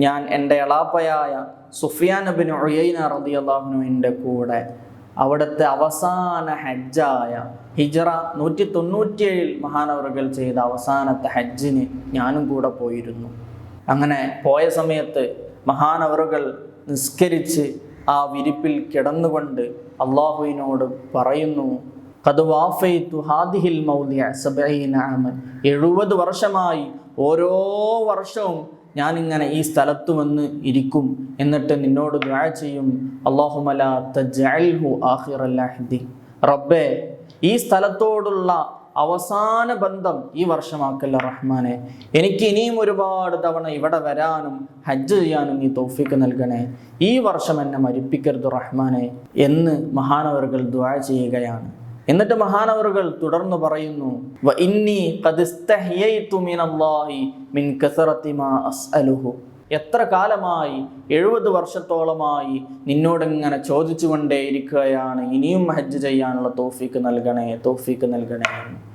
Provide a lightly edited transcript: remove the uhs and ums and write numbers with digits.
ഞാൻ എൻ്റെ എളാപ്പയായ സുഫിയാൻ ഇബ്നു ഉയൈന റളിയല്ലാഹു അൻഹുവിൻ്റെ കൂടെ അവിടുത്തെ അവസാന ഹജ്ജായ ഹിജ്റ 197 മഹാനവറുകൾ ചെയ്ത അവസാനത്തെ ഹജ്ജിന് ഞാനും കൂടെ പോയിരുന്നു. അങ്ങനെ പോയ സമയത്ത് മഹാനവറുകൾ നിസ്കരിച്ച് ആ വിരിപ്പിൽ കിടന്നുകൊണ്ട് അള്ളാഹുവിനോട് പറയുന്നു, ഖദ് വാഫൈതു ഹാദിഹിൽ മൗദിഅ 70 ആമൻ. 70 വർഷമായി ഓരോ വർഷവും ഞാനിങ്ങനെ ഈ സ്ഥലത്ത് വന്ന് ഇരിക്കും, എന്നിട്ട് നിന്നോട് ദുആ ചെയ്യും, അല്ലാഹുമ്മ ലാ തജ്അൽഹു ആഖിറൽ അഹ്ദി. റബ്ബേ, ഈ സ്ഥലത്തോടുള്ള അവസാന ബന്ധം ഈ വർഷമാക്കല്ല റഹ്മാനെ. എനിക്ക് ഇനിയും ഒരുപാട് തവണ ഇവിടെ വരാനും ഹജ്ജ് ചെയ്യാനും നീ തൗഫീഖ് നൽകണേ. ഈ വർഷം എന്നെ മരിപ്പിക്കരുത് റഹ്മാനെ എന്ന് മഹാനവറുകൾ ദുആ ചെയ്യുകയാണ്. എന്നിട്ട് മഹാനവറുകൾ തുടർന്ന് പറയുന്നു, വ ഇന്നി ഖദ് ഇസ്തഹ്യയ്തു മിനല്ലാഹി മിൻ കസറതി മാ അസ്അലുഹു. എത്ര കാലമായി, 70 വർഷത്തോളമായി നിന്നോടിങ്ങനെ ചോദിച്ചുകൊണ്ടേയിരിക്കുകയാണ്, ഇനിയും ഹജ്ജ് ചെയ്യാനുള്ള തൗഫീഖ് നൽകണേ, തൗഫീഖ് നൽകണേ.